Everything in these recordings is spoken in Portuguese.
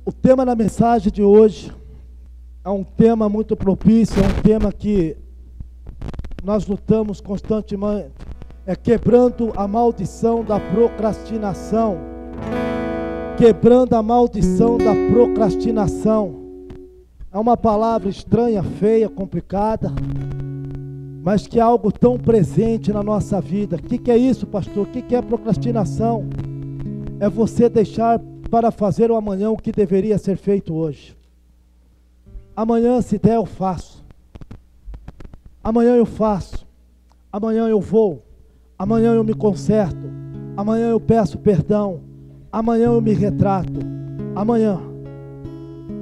O tema da mensagem de hoje é um tema muito propício, é um tema que nós lutamos constantemente, é quebrando a maldição da procrastinação. Quebrando a maldição da procrastinação. É uma palavra estranha, feia, complicada, mas que é algo tão presente na nossa vida. O que é isso, pastor? O que é procrastinação? É você deixar para fazer o amanhã o que deveria ser feito hoje. Amanhã, se der, eu faço. Amanhã eu faço. Amanhã eu vou. Amanhã eu me conserto. Amanhã eu peço perdão. Amanhã eu me retrato. Amanhã.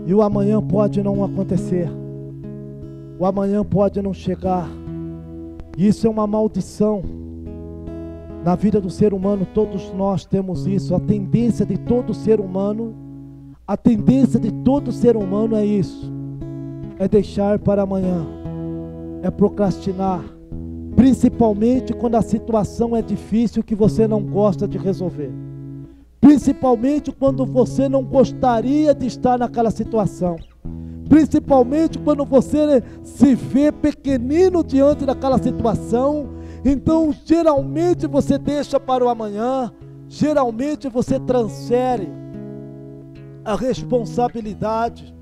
E o amanhã pode não acontecer. O amanhã pode não chegar. Isso é uma maldição. Na vida do ser humano, todos nós temos isso. A tendência de todo ser humano, a tendência de todo ser humano é isso. É deixar para amanhã. É procrastinar. Principalmente quando a situação é difícil que você não gosta de resolver. Principalmente quando você não gostaria de estar naquela situação. Principalmente quando você se vê pequenino diante daquela situação. Então, geralmente você deixa para o amanhã. Geralmente você transfere a responsabilidade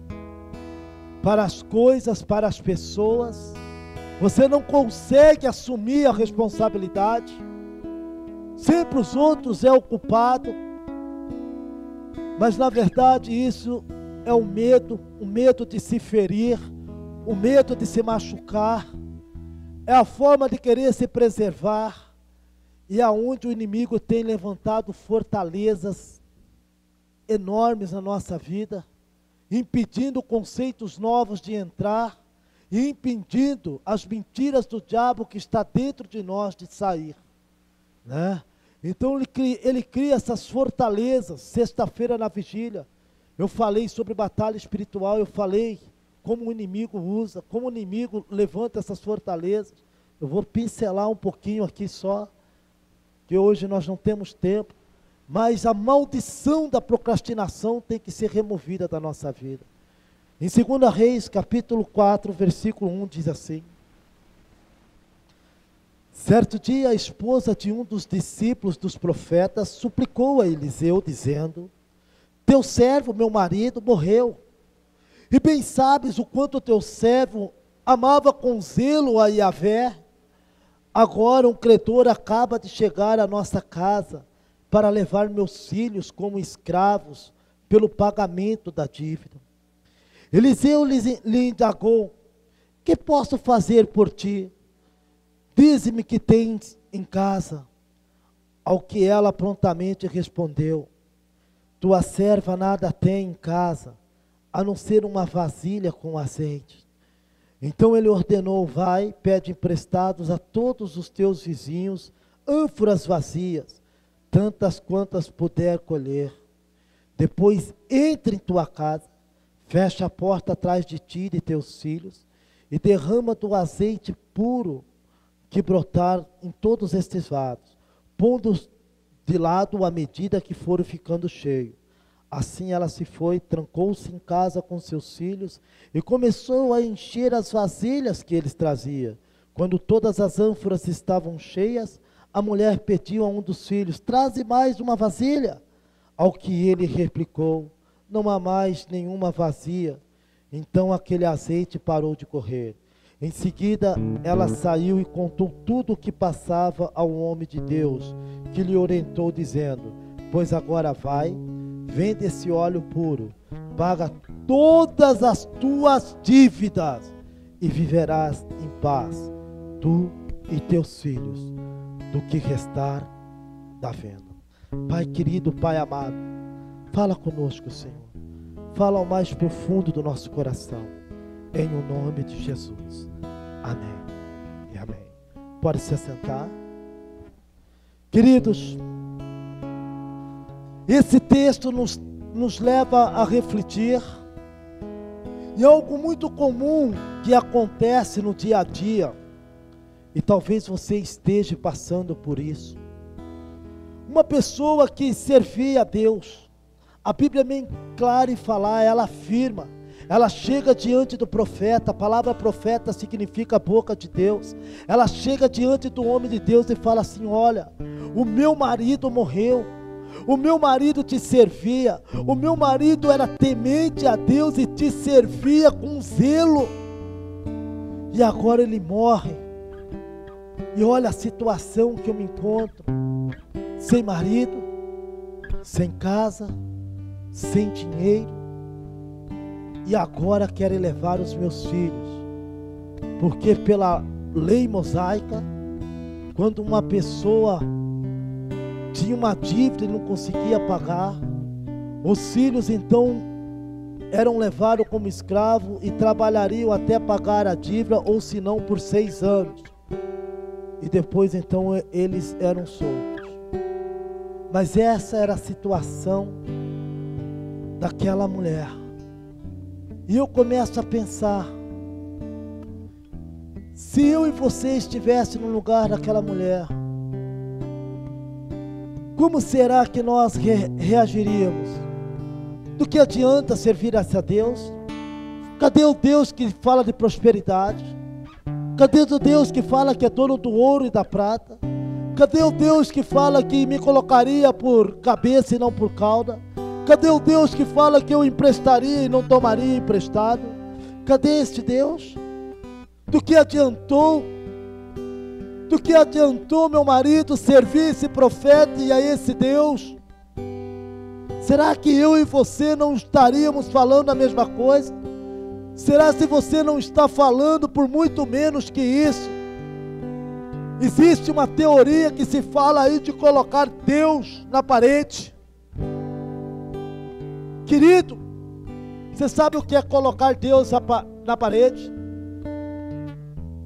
para as coisas, para as pessoas. Você não consegue assumir a responsabilidade. Sempre os outros é o culpado. Mas na verdade isso é o medo de se ferir, o medo de se machucar, é a forma de querer se preservar, e aonde o inimigo tem levantado fortalezas enormes na nossa vida, impedindo conceitos novos de entrar, e impedindo as mentiras do diabo que está dentro de nós de sair, né? Então ele cria essas fortalezas. Sexta-feira na vigília, eu falei sobre batalha espiritual, eu falei como o inimigo usa, como o inimigo levanta essas fortalezas. Eu vou pincelar um pouquinho aqui só, que hoje nós não temos tempo, mas a maldição da procrastinação tem que ser removida da nossa vida. Em 2 Reis, capítulo 4, versículo 1, diz assim: certo dia a esposa de um dos discípulos dos profetas suplicou a Eliseu, dizendo: teu servo, meu marido, morreu, e bem sabes o quanto teu servo amava com zelo a Yahvé. Agora um credor acaba de chegar à nossa casa, para levar meus filhos como escravos, pelo pagamento da dívida. Eliseu lhe indagou: que posso fazer por ti? Dize-me que tens em casa. Ao que ela prontamente respondeu: tua serva nada tem em casa, a não ser uma vasilha com azeite. Então ele ordenou: vai, pede emprestados a todos os teus vizinhos ânforas vazias, tantas quantas puder colher. Depois entre em tua casa, fecha a porta atrás de ti e de teus filhos, e derrama do azeite puro que brotar em todos estes vasos, pondo de lado à medida que foram ficando cheios. Assim ela se foi, trancou-se em casa com seus filhos, e começou a encher as vasilhas que eles traziam. Quando todas as ânforas estavam cheias, a mulher pediu a um dos filhos: traze mais uma vasilha. Ao que ele replicou: não há mais nenhuma vazia. Então aquele azeite parou de correr. Em seguida ela saiu e contou tudo o que passava ao homem de Deus, que lhe orientou dizendo: pois agora vai, vende esse óleo puro, paga todas as tuas dívidas e viverás em paz, tu e teus filhos, do que restar da venda. Pai querido, Pai amado, fala conosco, Senhor. Fala ao mais profundo do nosso coração, em o nome de Jesus. Amém e amém. Pode se assentar. Queridos, esse texto nos leva a refletir em algo muito comum que acontece no dia a dia, e talvez você esteja passando por isso. Uma pessoa que servia a Deus, A Bíblia é bem clara em falar, ela afirma, ela chega diante do profeta. A palavra profeta significa boca de Deus. Ela chega diante do homem de Deus e fala assim: olha, o meu marido morreu, o meu marido te servia, o meu marido era temente a Deus e te servia com zelo, e agora ele morre, e olha a situação que eu me encontro, sem marido, sem casa, sem dinheiro, e agora querem levar os meus filhos, porque pela lei mosaica, quando uma pessoa tinha uma dívida e não conseguia pagar, os filhos então eram levados como escravo e trabalhariam até pagar a dívida, ou se não por 6 anos, e depois então eles eram soltos. Mas essa era a situação daquela mulher, e eu começo a pensar, se eu e você estivesse no lugar daquela mulher, como será que nós reagiríamos? Do que adianta servir a Deus? Cadê o Deus que fala de prosperidade? Cadê o Deus que fala que é dono do ouro e da prata? Cadê o Deus que fala que me colocaria por cabeça e não por cauda? Cadê o Deus que fala que eu emprestaria e não tomaria emprestado? Cadê este Deus? Do que adiantou meu marido servir esse profeta e a esse Deus? Será que eu e você não estaríamos falando a mesma coisa? Será se você não está falando por muito menos que isso? Existe uma teoria que se fala aí de colocar Deus na parede. Querido, você sabe o que é colocar Deus na parede?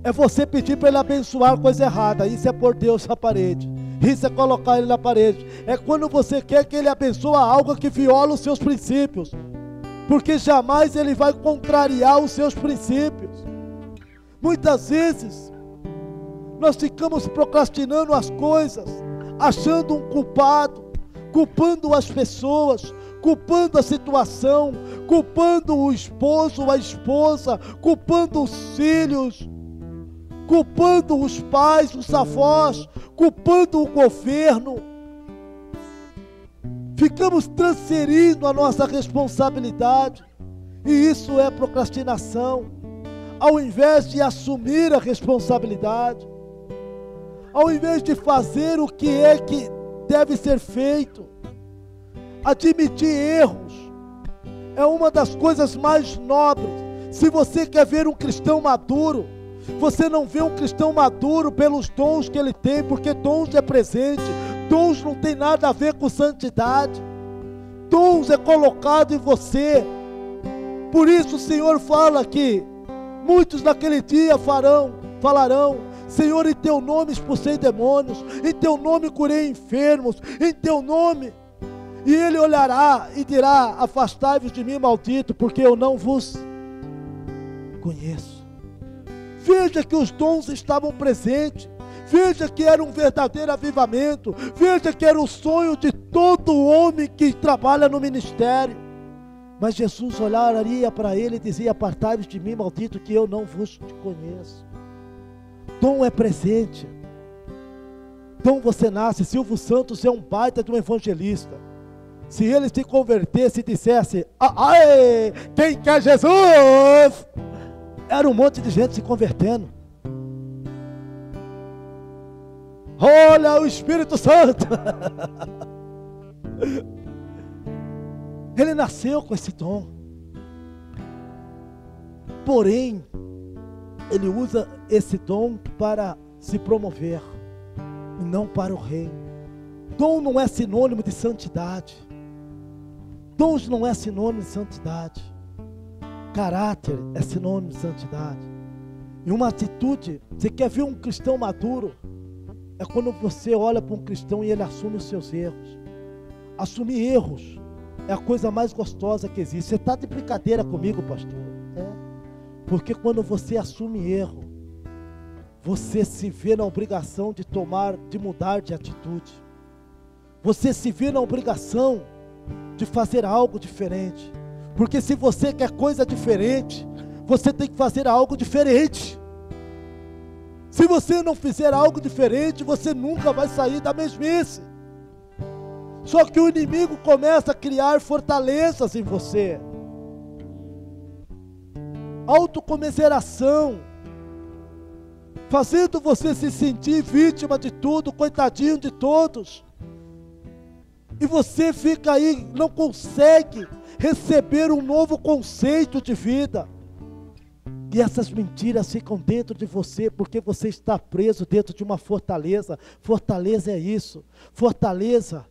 É você pedir para ele abençoar coisa errada. Isso é pôr Deus na parede. Isso é colocar ele na parede. É quando você quer que ele abençoe algo que viola os seus princípios, porque jamais ele vai contrariar os seus princípios. Muitas vezes nós ficamos procrastinando as coisas, achando um culpado, culpando as pessoas, culpando a situação, culpando o esposo ou a esposa, culpando os filhos, culpando os pais, os avós, culpando o governo. Ficamos transferindo a nossa responsabilidade, e isso é procrastinação. Ao invés de assumir a responsabilidade, ao invés de fazer o que é que deve ser feito, admitir erros é uma das coisas mais nobres. Se você quer ver um cristão maduro, você não vê um cristão maduro pelos dons que ele tem, porque dons é presente, dons não tem nada a ver com santidade, dons é colocado em você. Por isso o Senhor fala que muitos naquele dia falarão: Senhor, em teu nome expulsei demônios, em teu nome curei enfermos, em teu nome. E ele olhará e dirá: afastai-vos de mim, maldito, porque eu não vos conheço. Veja que os dons estavam presentes, veja que era um verdadeiro avivamento, veja que era o sonho de todo homem que trabalha no ministério. Mas Jesus olharia para ele e dizia: apartai-vos de mim, maldito, que eu não vos conheço. Dom é presente, dom você nasce. Silvio Santos é um baita de um evangelista. Se ele se convertesse e dissesse: ai, quem quer Jesus? Era um monte de gente se convertendo. Olha o Espírito Santo. Ele nasceu com esse dom. Porém, ele usa esse dom para se promover, e não para o reino. Dom não é sinônimo de santidade. Dons não é sinônimo de santidade. Caráter é sinônimo de santidade. E uma atitude, você quer ver um cristão maduro? É quando você olha para um cristão e ele assume os seus erros. Assumir erros é a coisa mais gostosa que existe. Você está de brincadeira comigo, pastor? É. Porque quando você assume erro, você se vê na obrigação de mudar de atitude. Você se vê na obrigação de fazer algo diferente. Porque se você quer coisa diferente, você tem que fazer algo diferente. Se você não fizer algo diferente, você nunca vai sair da mesmice. Só que o inimigo começa a criar fortalezas em você. Autocomiseração, fazendo você se sentir vítima de tudo, coitadinho de todos. E você fica aí, não consegue receber um novo conceito de vida. E essas mentiras ficam dentro de você, porque você está preso dentro de uma fortaleza. Fortaleza é isso. Fortaleza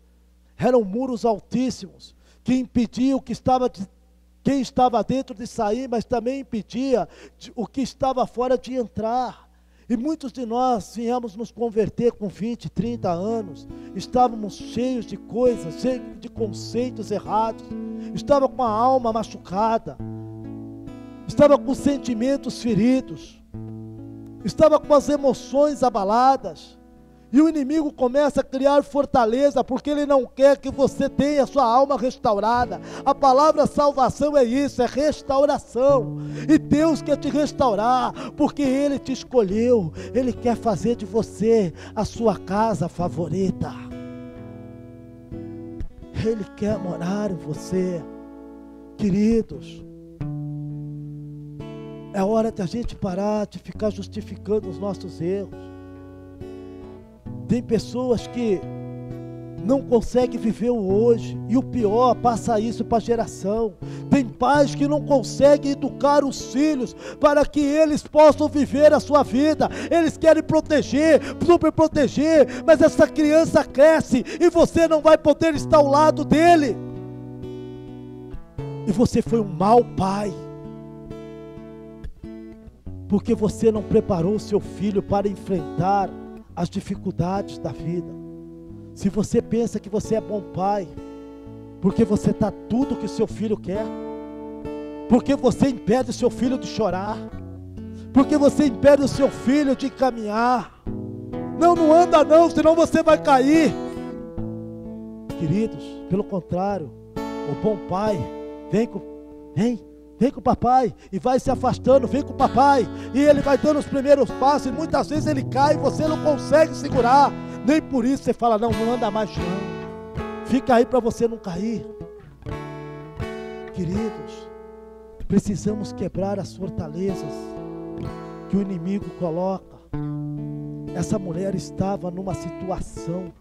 eram muros altíssimos, que impediam quem estava dentro de sair, mas também impedia o que estava fora de entrar. E muitos de nós viemos nos converter com 20, 30 anos, estávamos cheios de coisas, cheios de conceitos errados, estava com a alma machucada, estava com sentimentos feridos, estava com as emoções abaladas, e o inimigo começa a criar fortaleza, porque ele não quer que você tenha a sua alma restaurada. A palavra salvação é isso, é restauração, e Deus quer te restaurar, porque Ele te escolheu, Ele quer fazer de você a sua casa favorita, Ele quer morar em você. Queridos, é hora de a gente parar de ficar justificando os nossos erros. Tem pessoas que não conseguem viver o hoje, e o pior, passa isso para a geração. Tem pais que não conseguem educar os filhos para que eles possam viver a sua vida. Eles querem proteger, super proteger, mas essa criança cresce e você não vai poder estar ao lado dele. E você foi um mau pai, porque você não preparou o seu filho para enfrentar as dificuldades da vida. Se você pensa que você é bom pai, porque você está tudo que o seu filho quer, porque você impede o seu filho de chorar, porque você impede o seu filho de caminhar. Não anda não, senão você vai cair. Queridos, pelo contrário, o bom pai vem com o papai, e vai se afastando, vem com o papai, e ele vai dando os primeiros passos, e muitas vezes ele cai, e você não consegue segurar, nem por isso você fala, não anda mais não, fica aí para você não cair. Queridos, precisamos quebrar as fortalezas que o inimigo coloca. Essa mulher estava numa situação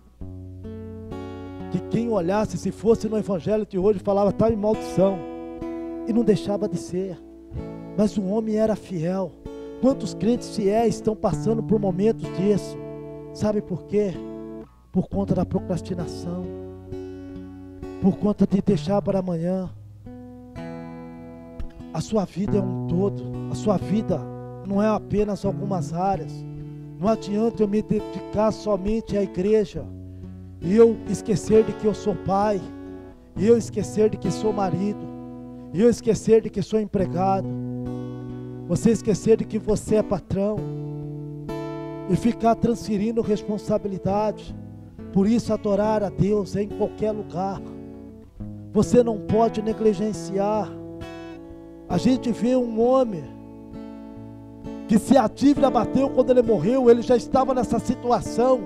que quem olhasse, se fosse no evangelho de hoje, falava, está em maldição. E não deixava de ser. Mas o homem era fiel. Quantos crentes fiéis estão passando por momentos disso? Sabe por quê? Por conta da procrastinação, por conta de deixar para amanhã. A sua vida é um todo. A sua vida não é apenas algumas áreas. Não adianta eu me dedicar somente à igreja e eu esquecer de que eu sou pai, e eu esquecer de que sou marido, e eu esquecer de que sou empregado, você esquecer de que você é patrão, e ficar transferindo responsabilidade. Por isso adorar a Deus é em qualquer lugar. Você não pode negligenciar. A gente vê um homem que, se a dívida bateu quando ele morreu, ele já estava nessa situação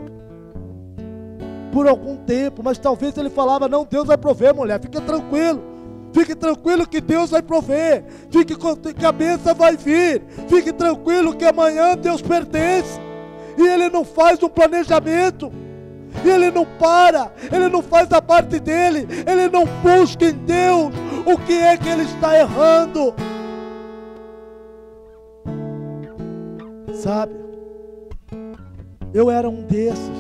por algum tempo, mas talvez ele falava, não, Deus vai prover, mulher, fique tranquilo que Deus vai prover, que a bênção vai vir, fique tranquilo que amanhã Deus pertence. E ele não faz um planejamento, e ele não para, ele não faz a parte dele, ele não busca em Deus o que é que ele está errando. Sabe, eu era um desses.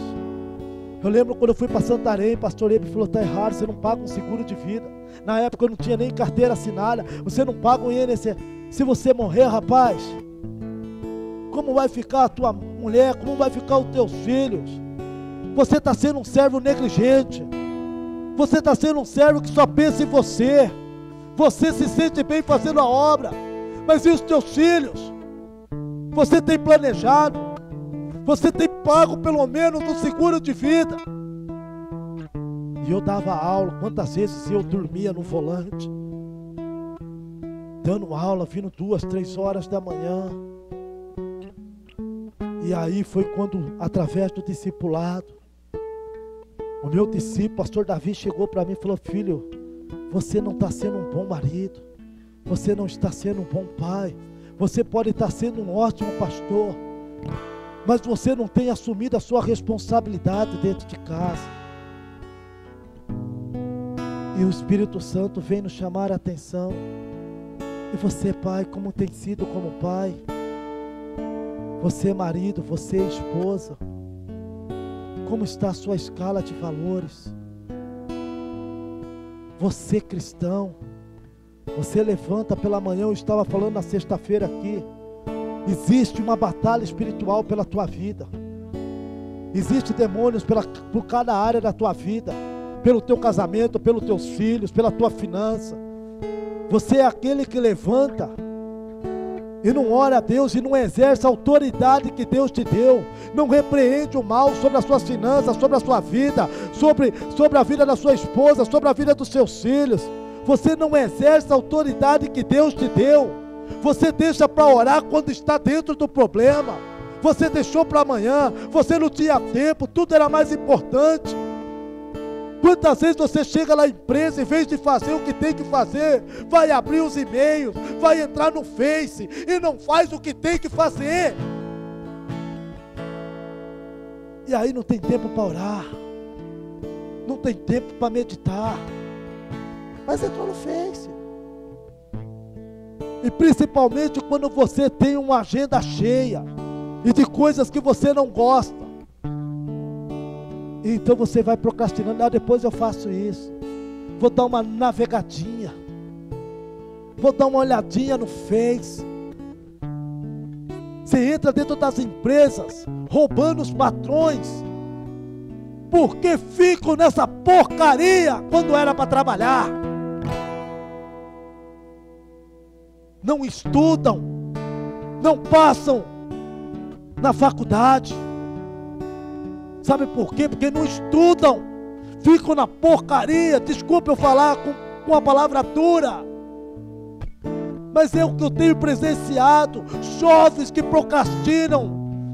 Eu lembro quando eu fui para Santarém, pastor Ebe falou, está errado, você não paga um seguro de vida. Na época eu não tinha nem carteira assinada, você não paga um INSS. Se você morrer, rapaz, como vai ficar a tua mulher, como vai ficar os teus filhos? Você está sendo um servo negligente, você está sendo um servo que só pensa em você, você se sente bem fazendo a obra, mas e os teus filhos? Você tem planejado? Você tem pago pelo menos um seguro de vida? E E eu dava aula. Quantas vezes eu dormia no volante, dando aula, vindo 2, 3 horas da manhã. E aí foi quando, através do discipulado, o meu discípulo, pastor Davi, chegou para mim e falou: filho, você não está sendo um bom marido, você não está sendo um bom pai, você pode estar sendo um ótimo pastor, mas você não tem assumido a sua responsabilidade dentro de casa. E o Espírito Santo vem nos chamar a atenção. E você, pai, como tem sido como pai? Você, marido, você, esposa, como está a sua escala de valores? Você, cristão, você levanta pela manhã. Eu estava falando na sexta-feira aqui, existe uma batalha espiritual pela tua vida. Existem demônios por cada área da tua vida, pelo teu casamento, pelos teus filhos, pela tua finança. Você é aquele que levanta e não ora a Deus e não exerce a autoridade que Deus te deu, não repreende o mal sobre as suas finanças, sobre a sua vida, sobre a vida da sua esposa, sobre a vida dos seus filhos. Você não exerce a autoridade que Deus te deu. Você deixa para orar quando está dentro do problema. Você deixou para amanhã, você não tinha tempo, tudo era mais importante. Quantas vezes você chega na empresa, em vez de fazer o que tem que fazer, vai abrir os e-mails, vai entrar no Face e não faz o que tem que fazer. E aí não tem tempo para orar, não tem tempo para meditar, mas entrou no Face. E principalmente quando você tem uma agenda cheia e de coisas que você não gosta, então você vai procrastinando. Depois eu faço isso, vou dar uma navegadinha, vou dar uma olhadinha no Face. Você entra dentro das empresas, roubando os patrões, porque ficam nessa porcaria quando era para trabalhar. Não estudam, não passam na faculdade. Sabe por quê? Porque não estudam, ficam na porcaria. Desculpa eu falar com a palavra dura, mas é o que eu tenho presenciado. Jovens que procrastinam,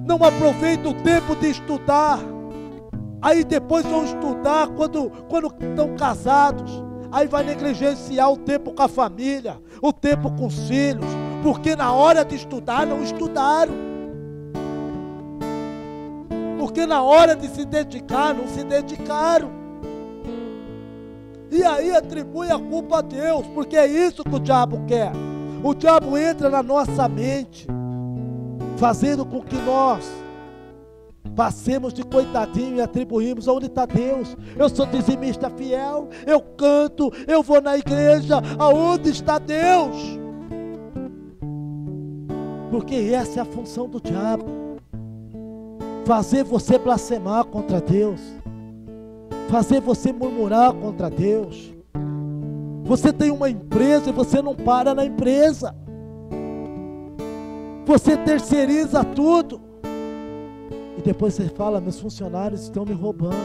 não aproveitam o tempo de estudar, aí depois vão estudar quando estão casados, aí vai negligenciar o tempo com a família, o tempo com os filhos, porque na hora de estudar não estudaram, porque na hora de se dedicar não se dedicaram, e aí atribui a culpa a Deus, porque é isso que o diabo quer. O diabo entra na nossa mente, fazendo com que nós passemos de coitadinho e atribuímos: onde está Deus? Eu sou dizimista fiel, eu canto, eu vou na igreja, aonde está Deus? Porque essa é a função do diabo, fazer você blasfemar contra Deus, fazer você murmurar contra Deus. Você tem uma empresa e você não para na empresa, você terceiriza tudo, e depois você fala: meus funcionários estão me roubando.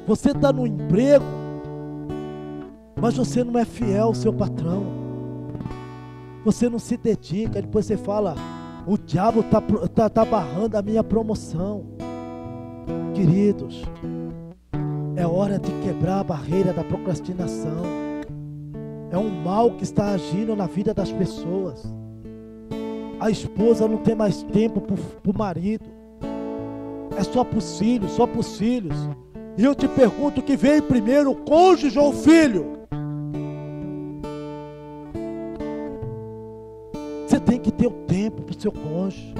Você está no emprego, mas você não é fiel ao seu patrão, você não se dedica, e depois você fala: o diabo está barrando a minha promoção. Queridos, é hora de quebrar a barreira da procrastinação. É um mal que está agindo na vida das pessoas. A esposa não tem mais tempo para o marido, é só para os filhos, só para os filhos. E eu te pergunto: que veio primeiro, o cônjuge ou o filho? Você tem que ter o tempo para o seu cônjuge.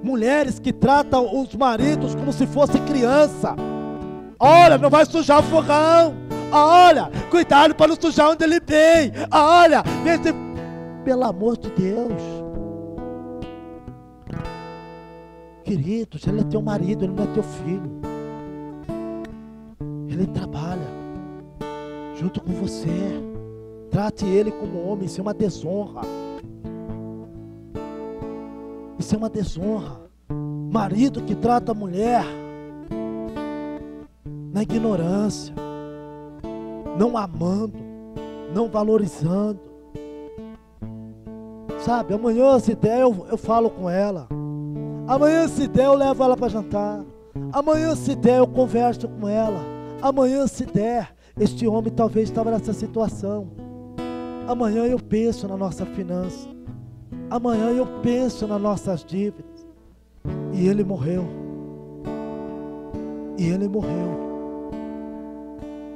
Mulheres que tratam os maridos como se fosse criança. Olha, não vai sujar o fogão. Olha, cuidado para não sujar onde ele vem. Olha, pelo amor de Deus. Queridos, ele é teu marido, ele não é teu filho. Ele trabalha junto com você. Trate ele como homem. Isso é uma desonra. Isso é uma desonra. Marido que trata a mulher na ignorância, não amando, não valorizando. Sabe, amanhã se der eu falo com ela, amanhã se der eu levo ela para jantar, amanhã se der eu converso com ela, amanhã se der. Este homem talvez estava nessa situação. Amanhã eu penso na nossa finança, amanhã eu penso nas nossas dívidas. E ele morreu. E ele morreu.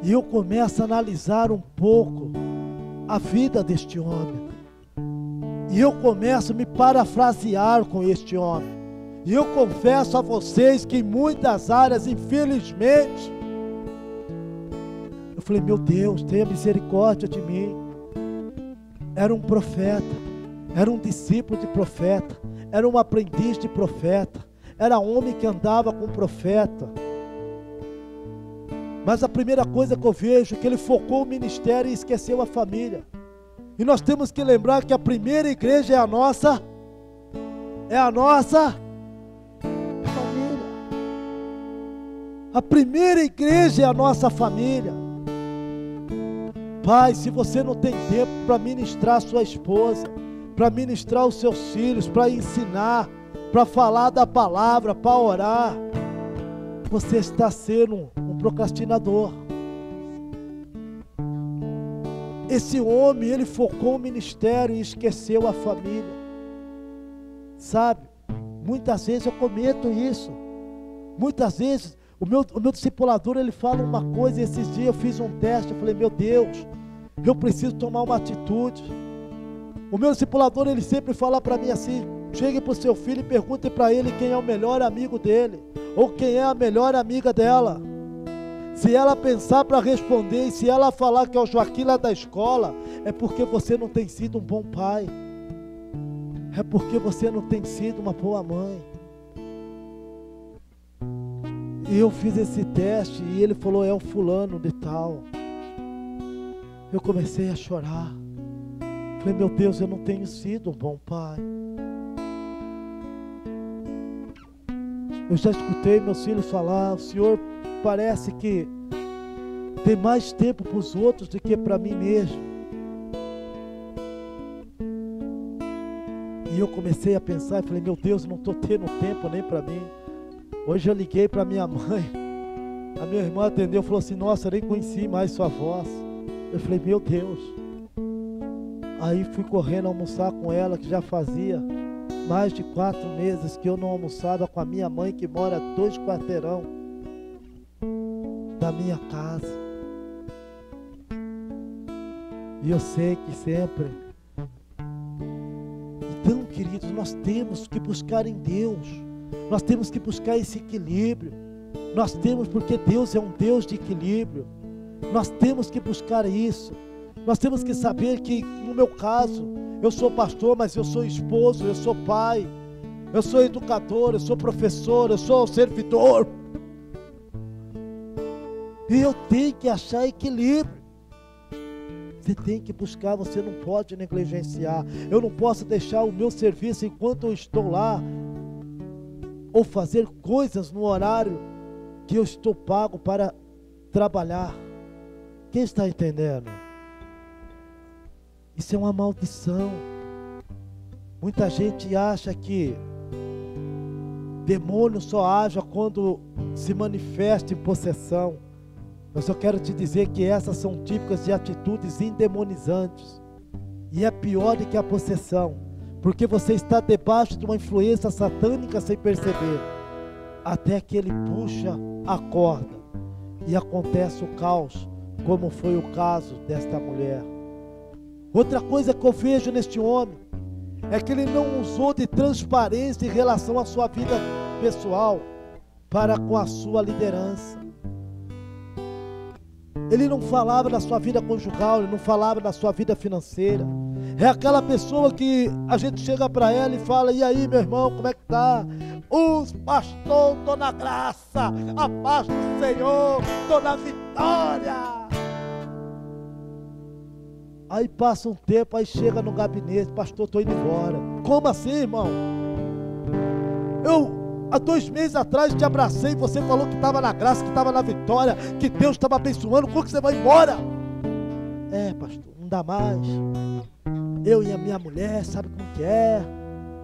E eu começo a analisar um pouco a vida deste homem. E eu começo a me parafrasear com este homem. E eu confesso a vocês que em muitas áreas, infelizmente, eu falei, meu Deus, tenha misericórdia de mim. Era um profeta, era um discípulo de profeta, era um aprendiz de profeta, era homem que andava com profeta. Mas a primeira coisa que eu vejo é que ele focou o ministério e esqueceu a família. E nós temos que lembrar que a primeira igreja é a nossa família. A primeira igreja é a nossa família. Pai, se você não tem tempo para ministrar a sua esposa, para ministrar os seus filhos, para ensinar, para falar da palavra, para orar, você está sendo um procrastinador. Esse homem, ele focou o ministério e esqueceu a família. Sabe, muitas vezes eu cometo isso. Muitas vezes, o meu discipulador, ele fala uma coisa, e esses dias eu fiz um teste, eu falei, meu Deus, eu preciso tomar uma atitude. O meu discipulador, ele sempre fala para mim assim, chegue para o seu filho e pergunte para ele quem é o melhor amigo dele, ou quem é a melhor amiga dela. Se ela pensar para responder, e se ela falar que é o Joaquim lá da escola, é porque você não tem sido um bom pai, é porque você não tem sido uma boa mãe. E eu fiz esse teste, e ele falou, é o fulano de tal. Eu comecei a chorar. Falei, meu Deus, eu não tenho sido um bom pai. Eu já escutei meus filhos falar, o Senhor parece que tem mais tempo para os outros do que para mim mesmo. E eu comecei a pensar e falei, meu Deus, eu não estou tendo tempo nem para mim. Hoje eu liguei para minha mãe, a minha irmã atendeu e falou assim, nossa, eu nem conheci mais sua voz. Eu falei, meu Deus. Aí fui correndo almoçar com ela, que já fazia mais de 4 meses que eu não almoçava com a minha mãe, que mora 2 quarteirão da minha casa. E eu sei que sempre. Então, queridos, nós temos que buscar em Deus. Nós temos que buscar esse equilíbrio. Nós temos, porque Deus é um Deus de equilíbrio. Nós temos que buscar isso. Nós temos que saber que, no meu caso, eu sou pastor, mas eu sou esposo, eu sou pai, eu sou educador, eu sou professor, eu sou servidor. E eu tenho que achar equilíbrio. Você tem que buscar, você não pode negligenciar. Eu não posso deixar o meu serviço enquanto eu estou lá, ou fazer coisas no horário que eu estou pago para trabalhar. Quem está entendendo? Isso é uma maldição. Muita gente acha que demônio só age quando se manifesta em possessão. Mas eu quero te dizer que essas são típicas de atitudes endemonizantes. E é pior do que a possessão, porque você está debaixo de uma influência satânica sem perceber, até que ele puxa a corda e acontece o caos, como foi o caso desta mulher. Outra coisa que eu vejo neste homem é que ele não usou de transparência em relação à sua vida pessoal para com a sua liderança. Ele não falava da sua vida conjugal, ele não falava da sua vida financeira. É aquela pessoa que a gente chega para ela e fala, e aí meu irmão, como é que tá? Os pastor, estou na graça, a paz do Senhor, estou na vitória. Aí passa um tempo, aí chega no gabinete, pastor, estou indo embora. Como assim, irmão? Há 2 meses atrás te abracei e você falou que estava na graça, que estava na vitória, que Deus estava abençoando. Como que você vai embora? Pastor, não dá mais. Eu e a minha mulher, sabe como que é?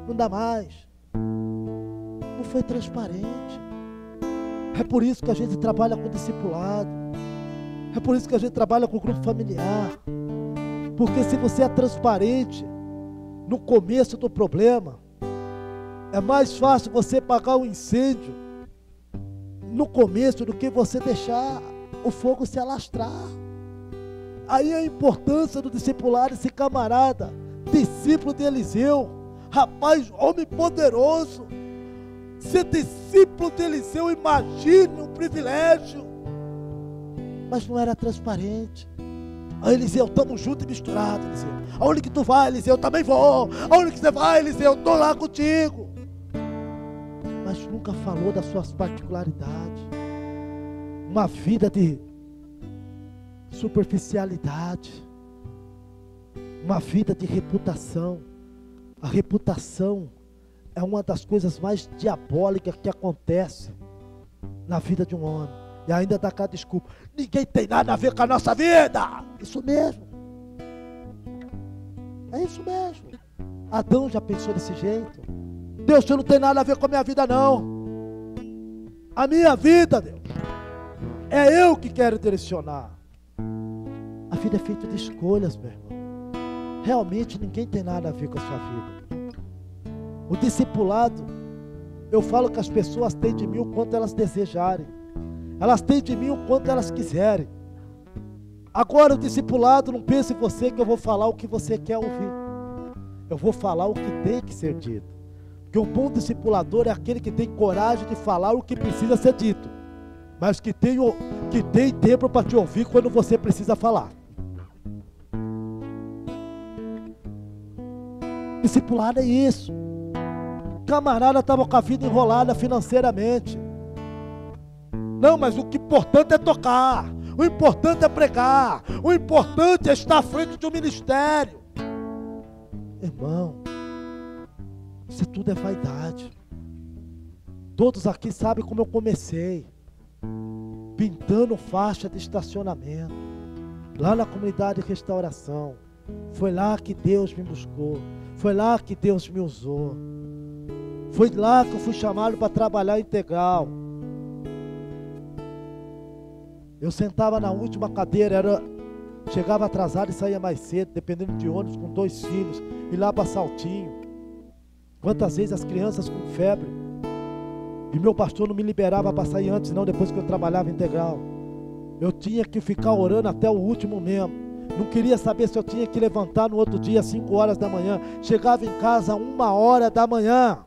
Não dá mais. Não foi transparente. É por isso que a gente trabalha com discipulado. É por isso que a gente trabalha com grupo familiar. Porque se você é transparente no começo do problema, é mais fácil você apagar o incêndio no começo do que você deixar o fogo se alastrar. Aí a importância do discipulado, esse camarada, discípulo de Eliseu, rapaz, homem poderoso, ser discípulo de Eliseu, imagine um privilégio, mas não era transparente. Eliseu, estamos juntos e misturados, Eliseu. Aonde que tu vai, Eliseu? Eu também vou. Aonde que você vai, Eliseu? Eu estou lá contigo. Mas nunca falou das suas particularidades. Uma vida de superficialidade. Uma vida de reputação. A reputação é uma das coisas mais diabólicas que acontece na vida de um homem. E ainda dá cá desculpa. Ninguém tem nada a ver com a nossa vida. Isso mesmo. É isso mesmo. Adão já pensou desse jeito. Deus, você não tem nada a ver com a minha vida, não. A minha vida, Deus, é eu que quero direcionar. A vida é feita de escolhas, meu irmão. Realmente ninguém tem nada a ver com a sua vida. O discipulado, eu falo que as pessoas têm de mim o quanto elas desejarem. Elas têm de mim o quanto elas quiserem. Agora o discipulado, não pense em você que eu vou falar o que você quer ouvir. Eu vou falar o que tem que ser dito. Porque um bom discipulador é aquele que tem coragem de falar o que precisa ser dito, mas que tem tempo para te ouvir quando você precisa falar. Discipulado é isso. O camarada estava com a vida enrolada financeiramente. Não, mas o que importante é tocar, o importante é pregar, o importante é estar à frente de um ministério. Irmão, isso tudo é vaidade. Todos aqui sabem como eu comecei, pintando faixa de estacionamento, lá na comunidade de restauração. Foi lá que Deus me buscou, foi lá que Deus me usou, foi lá que eu fui chamado para trabalhar integral. Eu sentava na última cadeira, chegava atrasado e saía mais cedo, dependendo de ônibus, com 2 filhos, e lá para Saltinho. Quantas vezes as crianças com febre, e meu pastor não me liberava para sair antes não, depois que eu trabalhava integral. Eu tinha que ficar orando até o último mesmo. Não queria saber se eu tinha que levantar no outro dia, 5 horas da manhã. Chegava em casa 1 hora da manhã.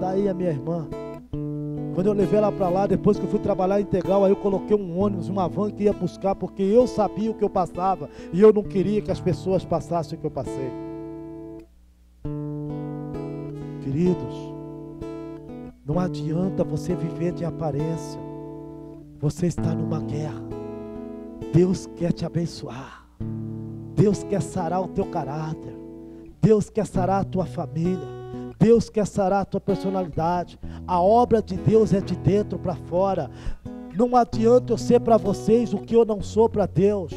Daí a minha irmã, quando eu levei ela para lá, depois que eu fui trabalhar integral, aí eu coloquei um ônibus, uma van que ia buscar, porque eu sabia o que eu passava, e eu não queria que as pessoas passassem o que eu passei. Queridos, não adianta você viver de aparência. Você está numa guerra. Deus quer te abençoar. Deus quer sarar o teu caráter. Deus quer sarar a tua família. Deus quer sarar a tua personalidade. A obra de Deus é de dentro para fora. Não adianta eu ser para vocês o que eu não sou para Deus.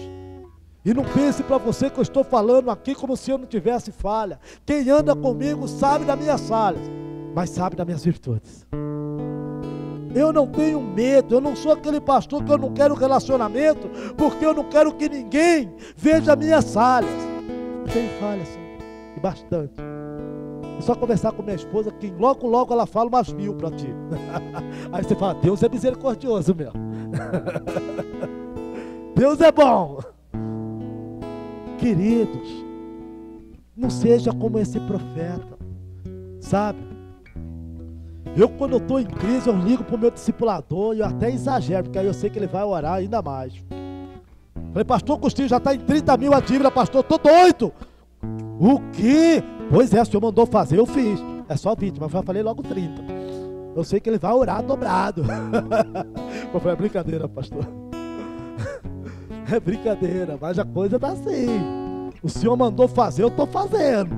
E não pense para você que eu estou falando aqui como se eu não tivesse falha. Quem anda comigo sabe das minhas falhas, mas sabe das minhas virtudes. Eu não tenho medo, eu não sou aquele pastor que eu não quero relacionamento, porque eu não quero que ninguém veja minhas falhas. Tenho falhas sim, e bastante. É só conversar com minha esposa, que logo logo ela fala umas 1000 para ti. Aí você fala, Deus é misericordioso mesmo. Deus é bom. Queridos, não seja como esse profeta, sabe? Eu, quando eu estou em crise, eu ligo para o meu discipulador e eu até exagero, porque aí eu sei que ele vai orar ainda mais. Falei, pastor Costinho, já está em 30 mil a dívida, pastor, estou doido. O quê? Pois é, o senhor mandou fazer, eu fiz. É só 20, mas eu falei logo 30. Eu sei que ele vai orar dobrado. Eu falei, é brincadeira, pastor. É brincadeira, mas a coisa está assim. O senhor mandou fazer, eu estou fazendo.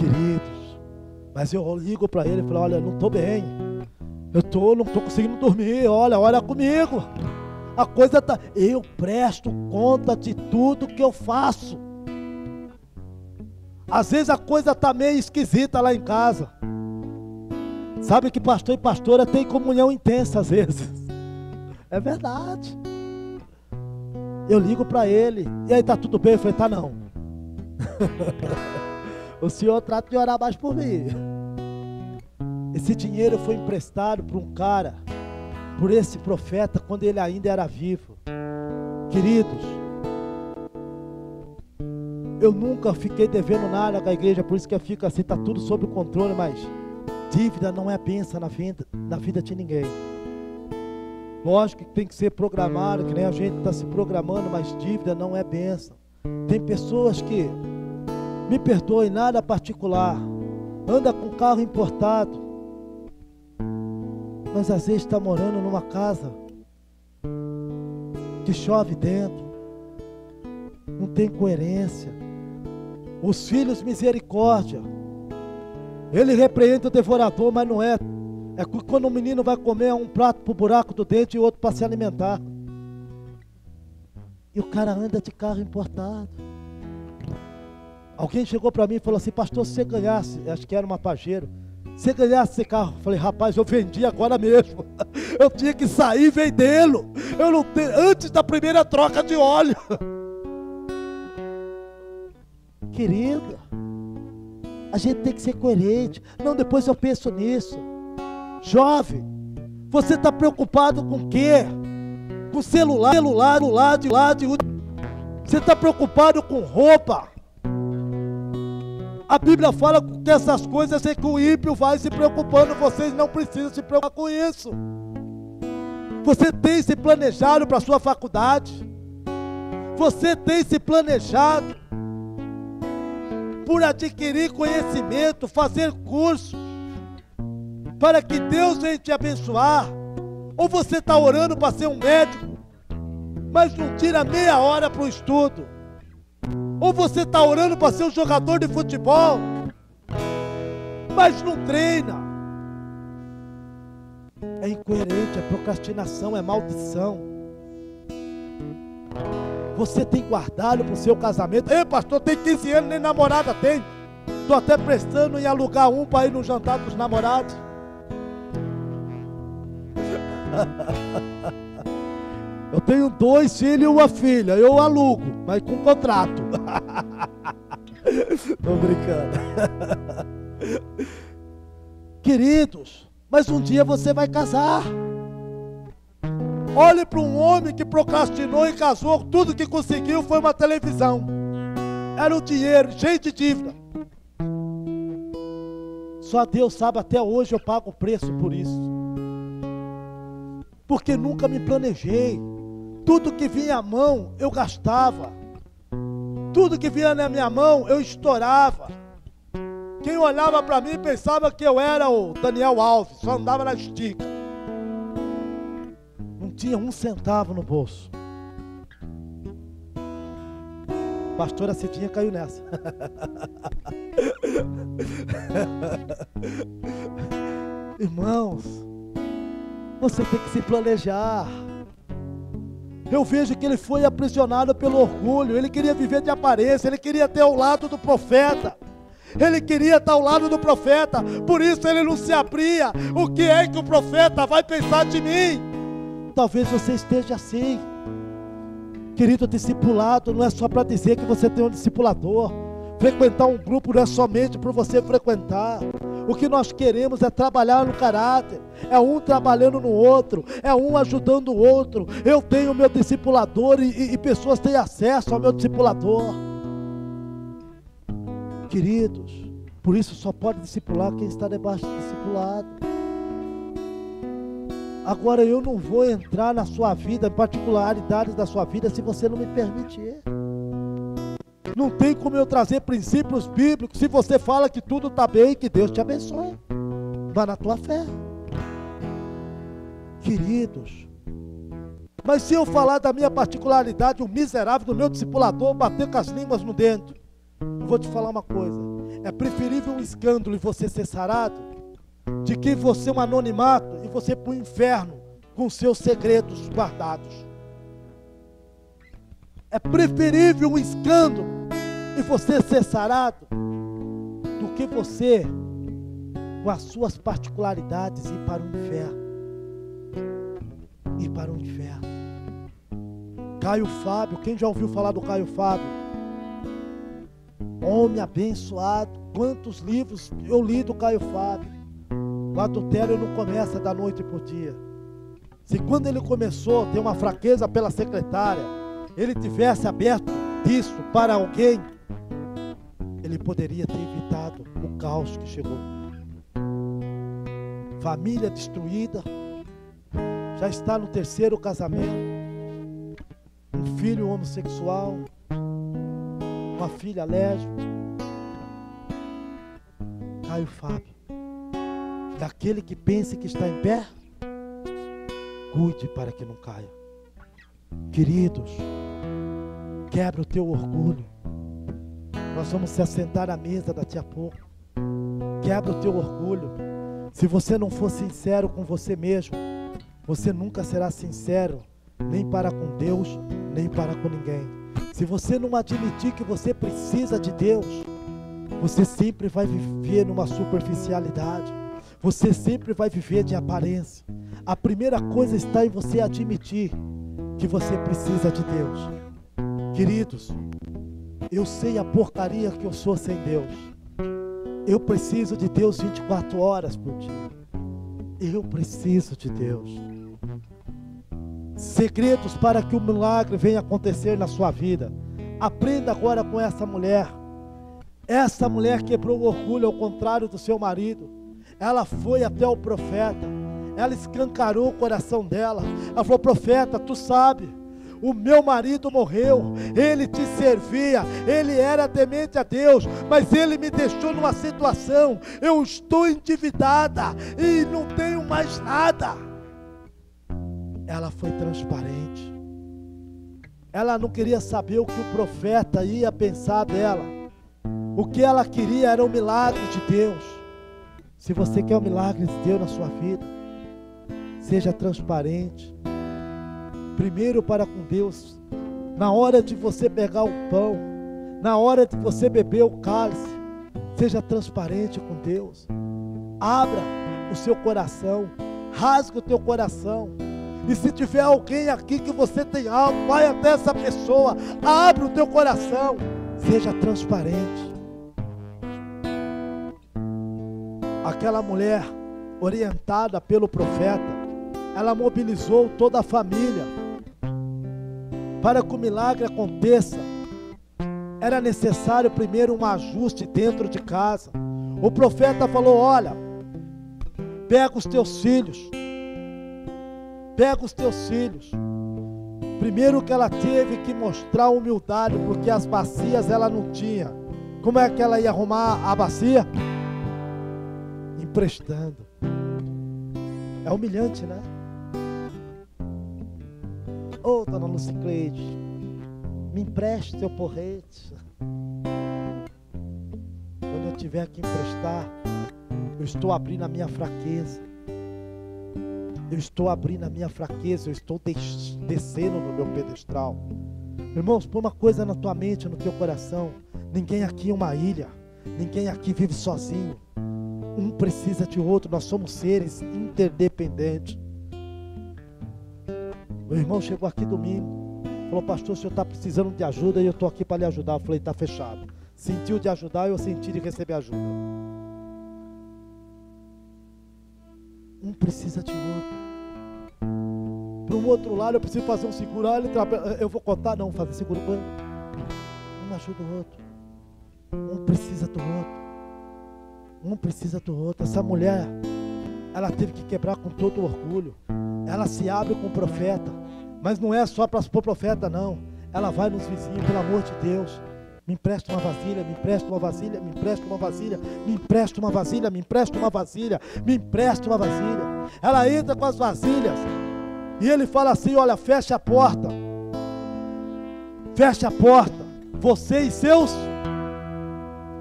Queridos, mas eu ligo para ele e falo, olha, não estou bem, não estou conseguindo dormir, olha comigo, a coisa tá, eu presto conta de tudo que eu faço. Às vezes a coisa está meio esquisita lá em casa. Sabe que pastor e pastora tem comunhão intensa às vezes. É verdade. Eu ligo para ele, e aí tá tudo bem? Eu falei, tá não. O senhor trata de orar mais por mim. Esse dinheiro foi emprestado por um cara, por esse profeta, quando ele ainda era vivo. Queridos, eu nunca fiquei devendo nada com a igreja, por isso que eu fico assim, está tudo sob controle, mas dívida não é bênção na vida de ninguém. Lógico que tem que ser programado, que nem a gente está se programando, mas dívida não é bênção. Tem pessoas que, me perdoem, nada particular, anda com carro importado, mas às vezes está morando numa casa que chove dentro, não tem coerência. Os filhos, misericórdia, ele repreende o devorador, mas não é quando um menino vai comer um prato para o buraco do dente e outro para se alimentar, e o cara anda de carro importado. Alguém chegou para mim e falou assim, pastor, se você ganhasse, acho que era uma Pajero, se você ganhasse esse carro, eu falei, rapaz, eu vendi agora mesmo, eu tinha que sair e vendê-lo, eu não tenho, antes da primeira troca de óleo. Querida, a gente tem que ser coerente. Não, depois eu penso nisso. Jovem, você está preocupado com o quê? Com celular, você está preocupado com roupa. A Bíblia fala que essas coisas é que o ímpio vai se preocupando, vocês não precisam se preocupar com isso. Você tem se planejado para a sua faculdade? Você tem se planejado por adquirir conhecimento, fazer curso, para que Deus venha te abençoar? Ou você está orando para ser um médico, mas não tira meia hora para o estudo? Ou você está orando para ser um jogador de futebol, mas não treina? É incoerente, é procrastinação, é maldição. Você tem guardado para o seu casamento? Ei, pastor, tem 15 anos, nem namorada tem. Estou até prestando em alugar um para ir no jantar dos namorados. Eu tenho 2 filhos e uma filha, eu alugo, mas com contrato. Estou brincando. Queridos, mas um dia você vai casar. Olhe para um homem que procrastinou e casou, tudo que conseguiu foi uma televisão. Era o dinheiro, cheio de dívida. Só Deus sabe, até hoje eu pago o preço por isso. Porque nunca me planejei. Tudo que vinha à mão, eu gastava. Tudo que vinha na minha mão, eu estourava. Quem olhava para mim pensava que eu era o Daniel Alves, só andava na estica. Não tinha 1 centavo no bolso. Pastora Cidinha caiu nessa. Irmãos, você tem que se planejar. Eu vejo que ele foi aprisionado pelo orgulho. Ele queria viver de aparência, ele queria ter ao lado do profeta. Ele queria estar ao lado do profeta, por isso ele não se abria. O que é que o profeta vai pensar de mim? Talvez você esteja assim. Querido, discipulado não é só para dizer que você tem um discipulador. Frequentar um grupo não é somente para você frequentar. O que nós queremos é trabalhar no caráter. É um trabalhando no outro, é um ajudando o outro. Eu tenho o meu discipulador e pessoas têm acesso ao meu discipulador. Queridos, por isso só pode discipular quem está debaixo do discipulado. Agora eu não vou entrar na sua vida, em particularidades da sua vida, se você não me permitir. Não tem como eu trazer princípios bíblicos se você fala que tudo está bem, que Deus te abençoe. Vá na tua fé. Queridos, mas se eu falar da minha particularidade, o miserável do meu discipulador, bater com as línguas no dente, eu vou te falar uma coisa. É preferível um escândalo e você ser sarado, de que você um anonimato e você para o inferno com seus segredos guardados. É preferível um escândalo e você ser sarado, do que você, com as suas particularidades, ir para o inferno. Ir para o inferno. Caio Fábio, quem já ouviu falar do Caio Fábio? Homem abençoado, quantos livros eu li do Caio Fábio. O adultério não começa da noite para o dia. Se quando ele começou a ter uma fraqueza pela secretária, ele tivesse aberto isso para alguém, ele poderia ter evitado o caos que chegou. Família destruída, já está no 3º casamento, um filho homossexual, uma filha lésbica. Caio Fábio, daquele que pense que está em pé, cuide para que não caia. Queridos, quebra o teu orgulho. Nós vamos se assentar à mesa daqui a pouco. Quebra o teu orgulho. Se você não for sincero com você mesmo, você nunca será sincero, nem para com Deus, nem para com ninguém. Se você não admitir que você precisa de Deus, você sempre vai viver numa superficialidade. Você sempre vai viver de aparência. A primeira coisa está em você admitir que você precisa de Deus. Queridos, eu sei a porcaria que eu sou sem Deus. Eu preciso de Deus 24 horas por dia. Eu preciso de Deus. Segredos para que o milagre venha acontecer na sua vida. Aprenda agora com essa mulher. Essa mulher quebrou o orgulho ao contrário do seu marido. Ela foi até o profeta. Ela escancarou o coração dela. Ela falou: profeta, tu sabe, o meu marido morreu, ele te servia, ele era temente a Deus, mas ele me deixou numa situação, eu estou endividada e não tenho mais nada. Ela foi transparente. Ela não queria saber o que o profeta ia pensar dela. O que ela queria era o milagre de Deus. Se você quer o milagre de Deus na sua vida, seja transparente. Primeiro para com Deus. Na hora de você pegar o pão, na hora de você beber o cálice, seja transparente com Deus. Abra o seu coração, rasgue o teu coração. E se tiver alguém aqui que você tem algo, vai até essa pessoa, abre o teu coração, seja transparente. Aquela mulher, orientada pelo profeta, ela mobilizou toda a família. Para que o milagre aconteça, era necessário primeiro um ajuste dentro de casa. O profeta falou: olha, pega os teus filhos. Pega os teus filhos. Primeiro que ela teve que mostrar humildade, porque as bacias ela não tinha. Como é que ela ia arrumar a bacia? Emprestando. É humilhante, né? Ô, dona Lucicleide, me empreste seu porrete. Quando eu tiver que emprestar, eu estou abrindo a minha fraqueza. Eu estou abrindo a minha fraqueza, eu estou descendo no meu pedestral. Irmãos, põe uma coisa na tua mente, no teu coração. Ninguém aqui é uma ilha. Ninguém aqui vive sozinho. Um precisa de outro. Nós somos seres interdependentes. O irmão chegou aqui domingo, falou: pastor, o senhor está precisando de ajuda e eu estou aqui para lhe ajudar. Eu falei: está fechado. Sentiu de ajudar, eu senti de receber ajuda. Um precisa de outro. Para um outro lado, eu preciso fazer um seguro. Eu vou contar, não, fazer seguro. Um ajuda o outro. Um precisa do outro. Um precisa do outro. Essa mulher, ela teve que quebrar com todo o orgulho. Ela se abre com o profeta. Mas não é só para o profeta, não. Ela vai nos vizinhos: pelo amor de Deus, me empresta uma vasilha, me empresta uma vasilha, me empresta uma vasilha, me empresta uma vasilha, me empresta uma vasilha, me empresta uma vasilha. Ela entra com as vasilhas e ele fala assim: olha, fecha a porta. Fecha a porta. Você e seus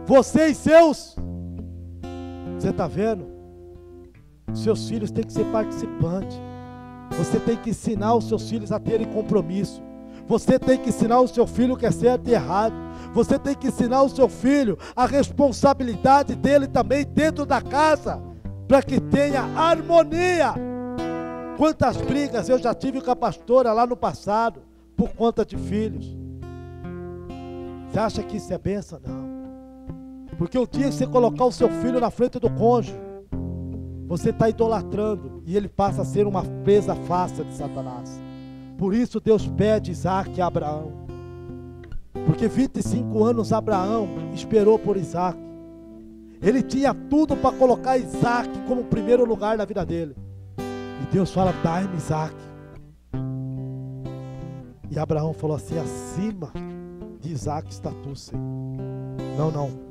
Você e seus, você está vendo? Seus filhos têm que ser participantes. Você tem que ensinar os seus filhos a terem compromisso. Você tem que ensinar o seu filho o que é certo e errado. Você tem que ensinar o seu filho a responsabilidade dele também dentro da casa, para que tenha harmonia. Quantas brigas eu já tive com a pastora lá no passado, por conta de filhos. Você acha que isso é bênção? Não. Porque o dia que você colocar o seu filho na frente do cônjuge, você está idolatrando, e ele passa a ser uma presa fácil de Satanás. Por isso Deus pede Isaac a Abraão, porque 25 anos Abraão esperou por Isaac. Ele tinha tudo para colocar Isaac como primeiro lugar na vida dele, e Deus fala: dai-me Isaac. E Abraão falou assim: acima de Isaac está tu, Senhor.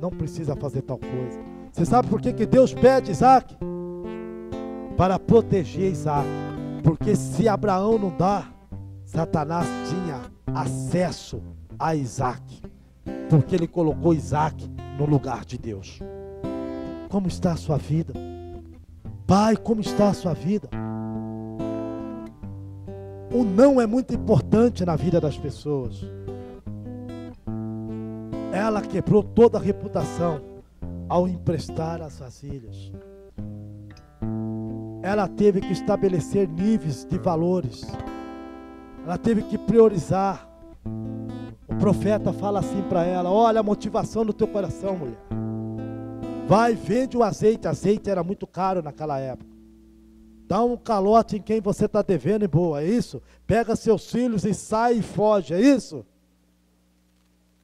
Não precisa fazer tal coisa. Você sabe por que Deus pede Isaac? Para proteger Isaac. Porque se Abraão não dá, Satanás tinha acesso a Isaac, porque ele colocou Isaac no lugar de Deus. Como está a sua vida? Pai, como está a sua vida? O não é muito importante na vida das pessoas. Ela quebrou toda a reputação ao emprestar as vasilhas. Ela teve que estabelecer níveis de valores. Ela teve que priorizar. O profeta fala assim para ela: olha a motivação do teu coração, mulher. Vai, vende o azeite. Azeite era muito caro naquela época. Dá um calote em quem você está devendo e boa, é isso? Pega seus filhos e sai e foge, é isso?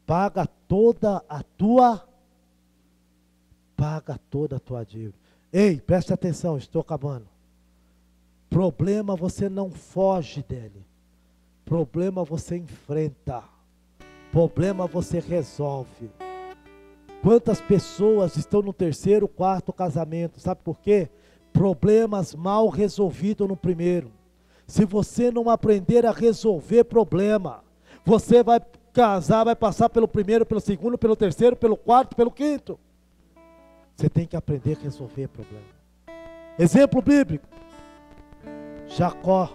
Paga toda a tua dívida. Ei, preste atenção, estou acabando. Problema você não foge dele. Problema você enfrenta. Problema você resolve. Quantas pessoas estão no terceiro, quarto casamento? Sabe por quê? Problemas mal resolvidos no primeiro. Se você não aprender a resolver problema, você vai casar, vai passar pelo primeiro, pelo segundo, pelo terceiro, pelo quarto, pelo quinto. Você tem que aprender a resolver problema. Exemplo bíblico: Jacó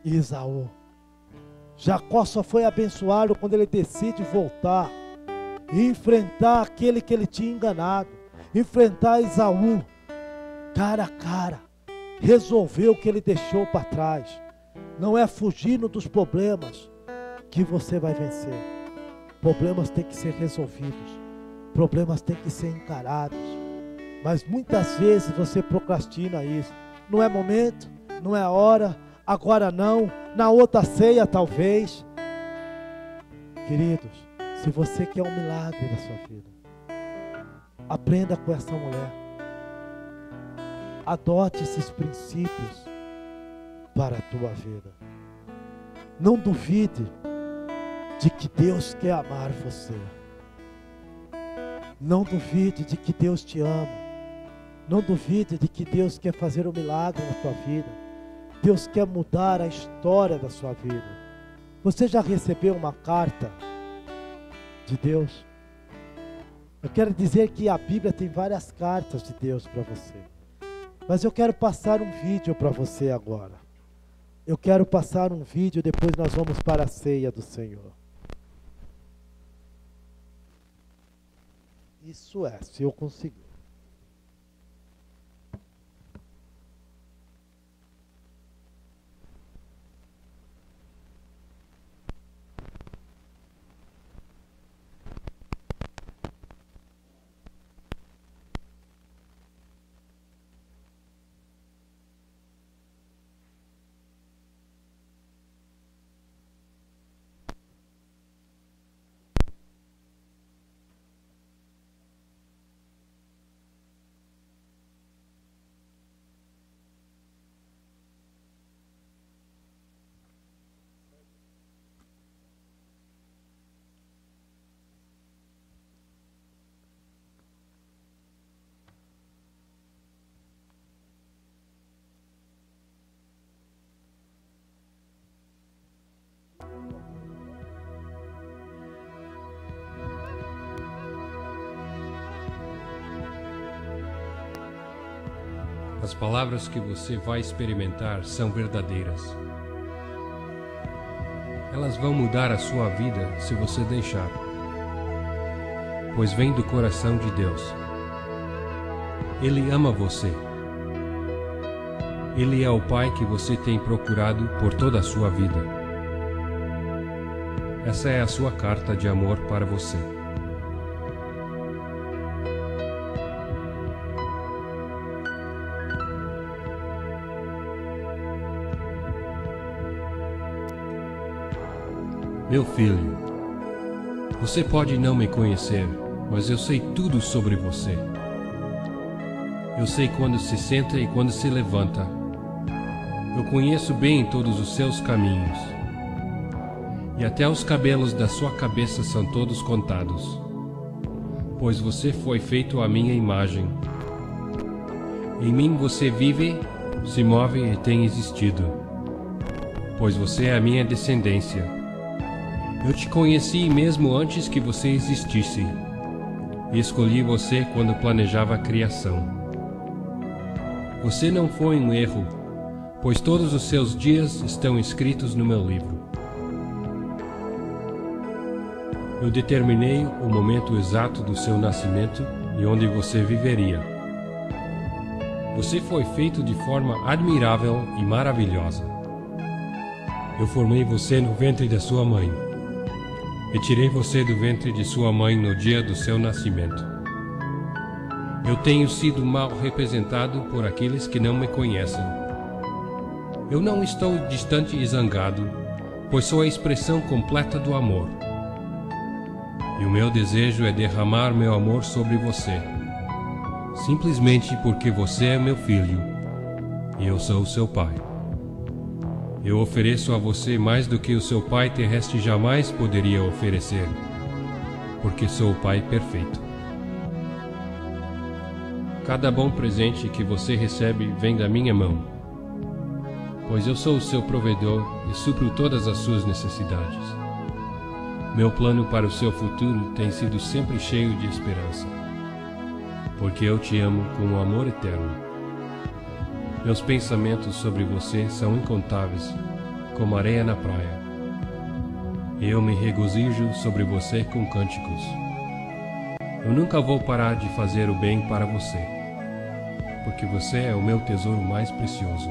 e Esaú. Jacó só foi abençoado quando ele decide voltar e enfrentar aquele que ele tinha enganado, enfrentar Esaú cara a cara, resolver o que ele deixou para trás. Não é fugindo dos problemas que você vai vencer. Problemas têm que ser resolvidos, problemas têm que ser encarados. Mas muitas vezes você procrastina isso. Não é momento, não é hora, agora não, na outra ceia talvez. Queridos, se você quer um milagre na sua vida, aprenda com essa mulher. Adote esses princípios para a tua vida. Não duvide de que Deus quer amar você. Não duvide de que Deus te ama. Não duvide de que Deus quer fazer um milagre na tua vida. Deus quer mudar a história da sua vida. Você já recebeu uma carta de Deus? Eu quero dizer que a Bíblia tem várias cartas de Deus para você. Mas eu quero passar um vídeo para você agora. Eu quero passar um vídeo, depois nós vamos para a ceia do Senhor. Isso é, se eu conseguir. As palavras que você vai experimentar são verdadeiras. Elas vão mudar a sua vida se você deixar, pois vem do coração de Deus. Ele ama você. Ele é o Pai que você tem procurado por toda a sua vida. Essa é a sua carta de amor para você. Meu filho, você pode não me conhecer, mas eu sei tudo sobre você. Eu sei quando se senta e quando se levanta. Eu conheço bem todos os seus caminhos. E até os cabelos da sua cabeça são todos contados. Pois você foi feito à minha imagem. Em mim você vive, se move e tem existido. Pois você é a minha descendência. Eu te conheci mesmo antes que você existisse, e escolhi você quando planejava a criação. Você não foi um erro, pois todos os seus dias estão escritos no meu livro. Eu determinei o momento exato do seu nascimento e onde você viveria. Você foi feito de forma admirável e maravilhosa. Eu formei você no ventre da sua mãe. E tirei você do ventre de sua mãe no dia do seu nascimento. Eu tenho sido mal representado por aqueles que não me conhecem. Eu não estou distante e zangado, pois sou a expressão completa do amor. E o meu desejo é derramar meu amor sobre você, simplesmente porque você é meu filho e eu sou o seu pai. Eu ofereço a você mais do que o seu pai terrestre jamais poderia oferecer, porque sou o pai perfeito. Cada bom presente que você recebe vem da minha mão, pois eu sou o seu provedor e supro todas as suas necessidades. Meu plano para o seu futuro tem sido sempre cheio de esperança, porque eu te amo com um amor eterno. Meus pensamentos sobre você são incontáveis, como areia na praia. E eu me regozijo sobre você com cânticos. Eu nunca vou parar de fazer o bem para você, porque você é o meu tesouro mais precioso.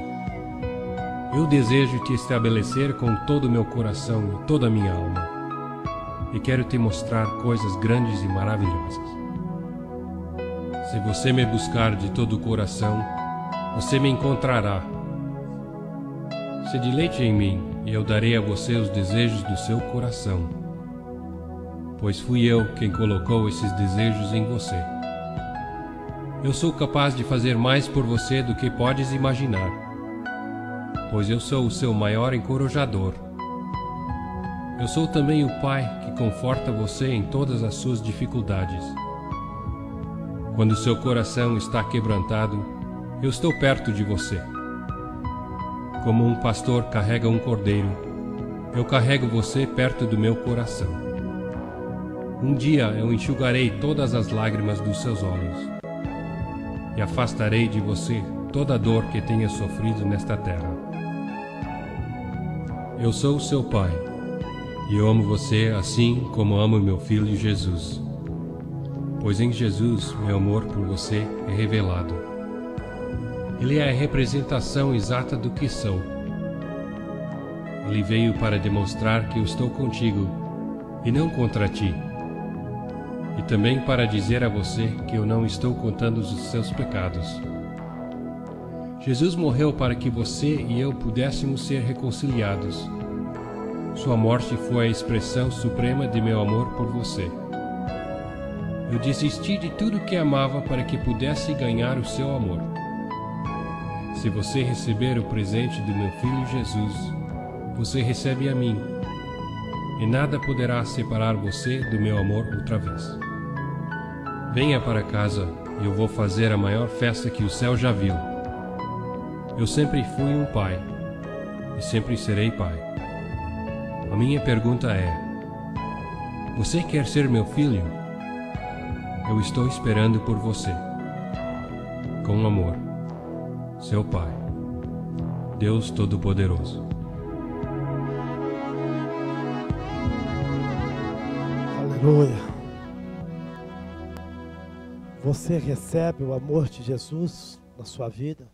Eu desejo te estabelecer com todo o meu coração e toda a minha alma, e quero te mostrar coisas grandes e maravilhosas. Se você me buscar de todo o coração, você me encontrará. Se deleite em mim, e eu darei a você os desejos do seu coração, pois fui eu quem colocou esses desejos em você. Eu sou capaz de fazer mais por você do que podes imaginar, pois eu sou o seu maior encorajador. Eu sou também o Pai que conforta você em todas as suas dificuldades. Quando seu coração está quebrantado, eu estou perto de você. Como um pastor carrega um cordeiro, eu carrego você perto do meu coração. Um dia eu enxugarei todas as lágrimas dos seus olhos e afastarei de você toda a dor que tenha sofrido nesta terra. Eu sou o seu Pai e eu amo você assim como amo meu filho Jesus, pois em Jesus meu amor por você é revelado. Ele é a representação exata do que sou. Ele veio para demonstrar que eu estou contigo e não contra ti. E também para dizer a você que eu não estou contando os seus pecados. Jesus morreu para que você e eu pudéssemos ser reconciliados. Sua morte foi a expressão suprema de meu amor por você. Eu desisti de tudo que amava para que pudesse ganhar o seu amor. Se você receber o presente do meu Filho Jesus, você recebe a mim, e nada poderá separar você do meu amor outra vez. Venha para casa e eu vou fazer a maior festa que o céu já viu. Eu sempre fui um pai, e sempre serei pai. A minha pergunta é: você quer ser meu filho? Eu estou esperando por você. Com amor. seu Pai, Deus Todo-Poderoso. Aleluia. Você recebe o amor de Jesus na sua vida?